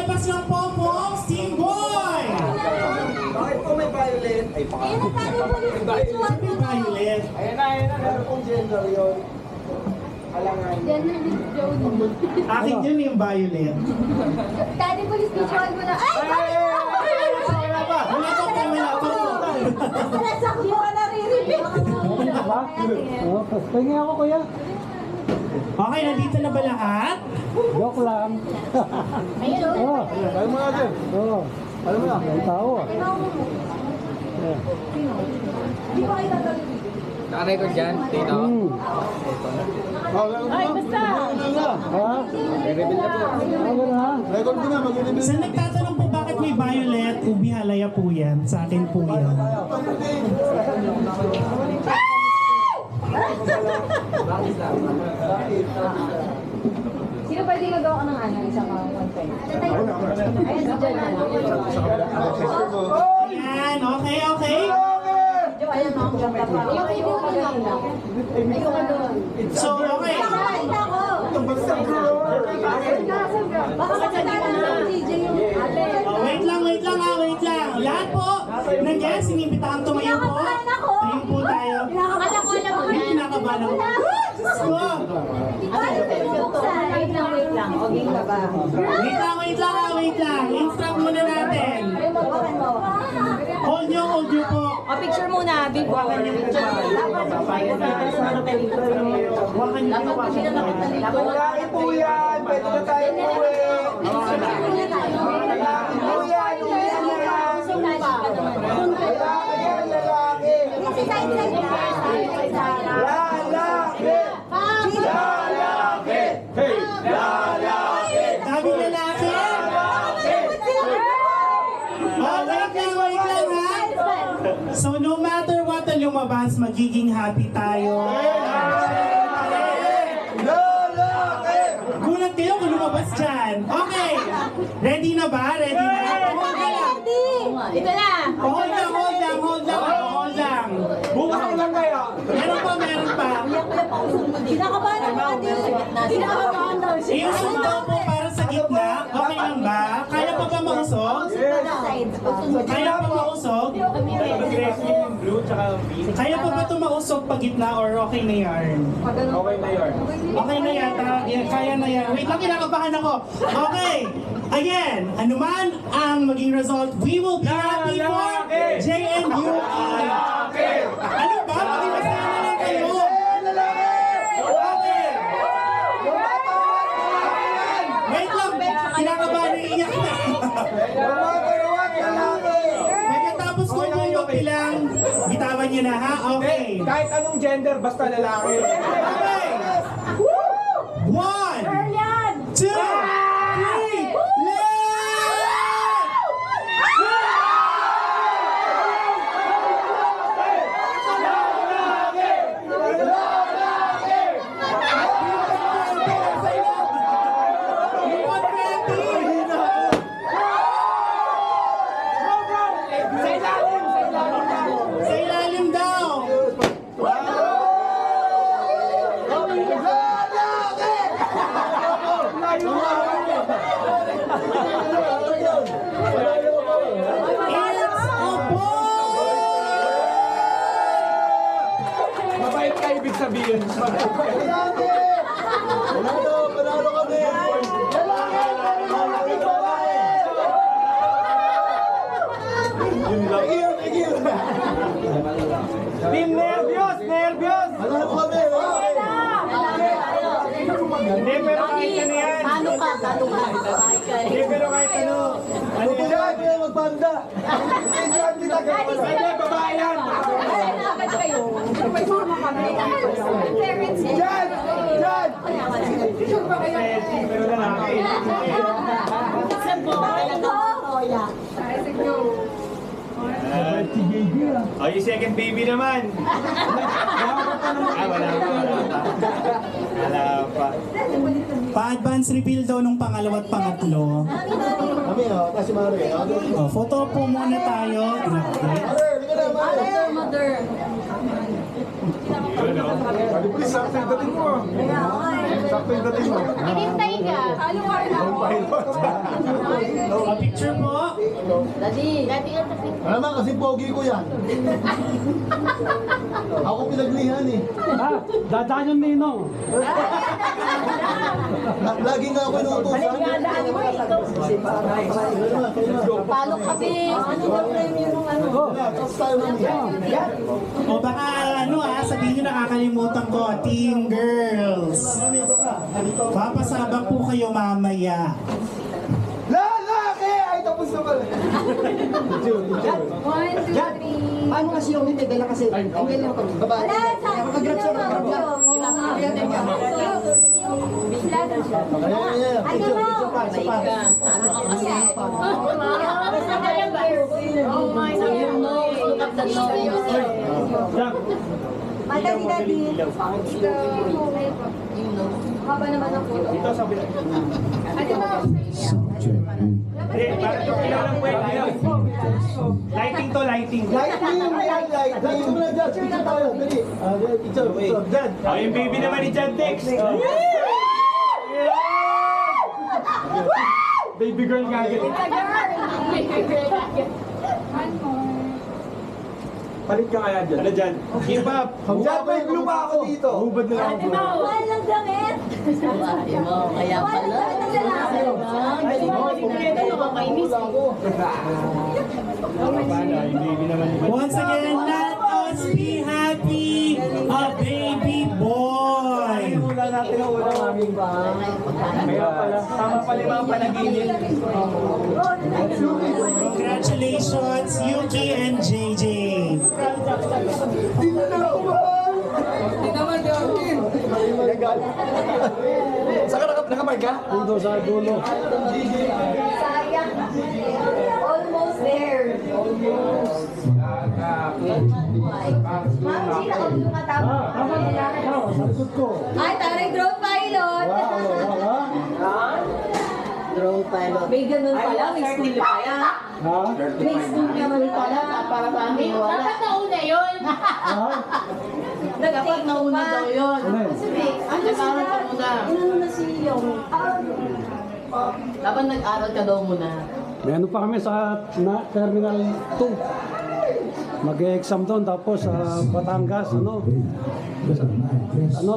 Palabas lang po po, Team Boy! Bakit po may violet? Ay, pa. Ayun ang talo po yung May violet. Ayan na. Meron pong gender yun. Alangan. Gender ni Jody. Akin yun yung violet. Daddy police visual mo na. Ay! Wala pa po. Nasak mo ka naririnig. Tingin ako kuya. Okay, nandito na ba lahat? Joke lang. Ayun. Oo. Alam mo natin. Oo. Alam mo na. May tao ah. Di ba kayo tatalo? Naka-record dyan, Tito. Ay, basta! Ha? Reveal na po. Ano na? Record ko na, mag-reveal. Sa nagtatanong po bakit may violet, Ubi Halaya po yan. Sa akin po yan. Sino pwede magawa ka ng ano? Isang content? Ayun, si John na lang. Ayan, okay. Jo, ayun no? Yung video na lang lang. Ayun ka doon. So, okay. Nakakita ko! Baka magkatala ng CJ yung ate. Wait lang. Lahat po ng guests, sinibitahan tumayo po. Kinakabahan ako! Tayo po tayo. Alam ko Ay, kinakabahan ako. Diyos ko. Paano pinubuksan? Wait lang. Okay ka ba? Wait lang. Instruct muna natin. Bawakan mo. Hold nyo po. O, picture muna, big one. Hawakan nyo po. Lalaki po yan. Pwede na tayo uwi. Lalaki po yan. Lalaki yan, lalaki. Kasi side-side ka. Lalaki. Lalaki. Hey, lalaki. Daming lalaki. Wait lang ha. So no matter what ang lumabas, magiging happy tayo. Lalaki. Gulat kayo kung lumabas dyan. Okay. Ready na ba? Okay lang. Ito na. Hold lang. Bukas ko lang kaya. Meron pa. Kinakabahan ako ate. Kinakabahan daw siya. Iusog daw po para sa gitna. Okay lang ba? Kaya pa ba mausog? Kaya pa mausog? Kaya pa ba ito mausog pag gitna or okay na yarn? Okay na yun. Okay na yata. Kaya na yan. Wait lang, kinakabahan ako. Okay. Again, anuman ang maging result, we will be happy for JNU. Ano ba? Maging masaya na lang kayo. Okay. Wait lang. Kinakabahan, iiyak na. Pagkatapos ko bumok bilang, bitawan niyo na ha? Okay. Kahit anong gender, basta lalaki. Okay. 1, 2, 3, sa ilalim daw. Mabait ka ibig sabihin. Panalo kami. Team nervyos! Panalo kami. Hindi, pero kahit ano yan. Ano ka? Hindi, pero kahit ano. Ano yan? Magpanda. Hindi, babae yan. Diyan! Pero lalaki. Oh, yung second baby naman. Wala pa. Pa-advance reveal daw nung pangalawa at pangatlo. Kami, kasi Mari. Photo po muna tayo. Mother. Please, after dating mo. Sakto yung dating mo. Hinintay ka. Halo ka rin ako. Picture po. Daddy yung tapit. Alam mo, kasi pogi ko yan. Ako pinaglihan eh. Dadaan yung ninong. Lagi nga ako inuutosan. Palo kami. Ano daw premium ng ano? Tapos tayo lang. O baka sabihin nyo nakakalimutan ko, Team Girls. Papasabak po kayo mamaya. Lalaki! Ay, tapos na pala. 1, 2, 3. Paano kasi yung hindi? Dala kasi. Ang galing ako. Babae. Mag-grab siya. Ayan. Picture pa. Isa pa. Ano ka kasi? Oh my God. Your nose. Look at the nose. Mata si Daddy. Haba naman ang photo. Ito sabi na. Ate mo. Lighting to, lighting. Lighting. Picture na dyan. Picture tayo. Dali. Picture. Dyan. Yung baby naman ni John Tex. Baby girl kagad. Palit ka kaya dyan. Ano dyan? Keep up. Dyan, may blue pa ako dito. Hubad na lang ako. Walang damit. Kaya pala. Ang galing mo. Nakakainis. Once again, let us be happy. A baby boy. Wala natin ang unang aming Kaya pala, tama pala yung mga panaginip. Congratulations, Yuki and JJ. Hindi na nakuhaan! Hindi naman yakin! Legal. Saan ka nakamark ka? Pundo sa dulo. Sayang. Almost there. Ma'am, sila ko yung matapos. Sa likod ko. Ay, taray drone pilot. Drone pilot. May ganun pala, may school pa yan. Ha? May school naman pala, para sa amin wala. Dapat nauna yun. Dapat nauna daw yun. Kasi ano nag-aral ka muna? Inano na si Yung? Dapat nag-aral ka daw muna. May ano pa kami sa Terminal 2. Mag-exam doon tapos sa Batangas, ano? Ano,